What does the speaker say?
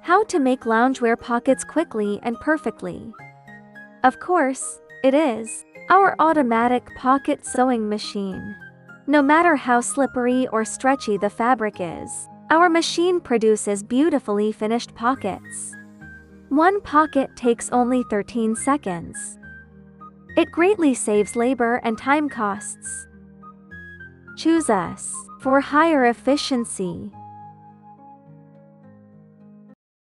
How to make loungewear pockets quickly and perfectly. Of course, it is our automatic pocket sewing machine. No matter how slippery or stretchy the fabric is, our machine produces beautifully finished pockets. One pocket takes only 13 seconds. It greatly saves labor and time costs. Choose us for higher efficiency.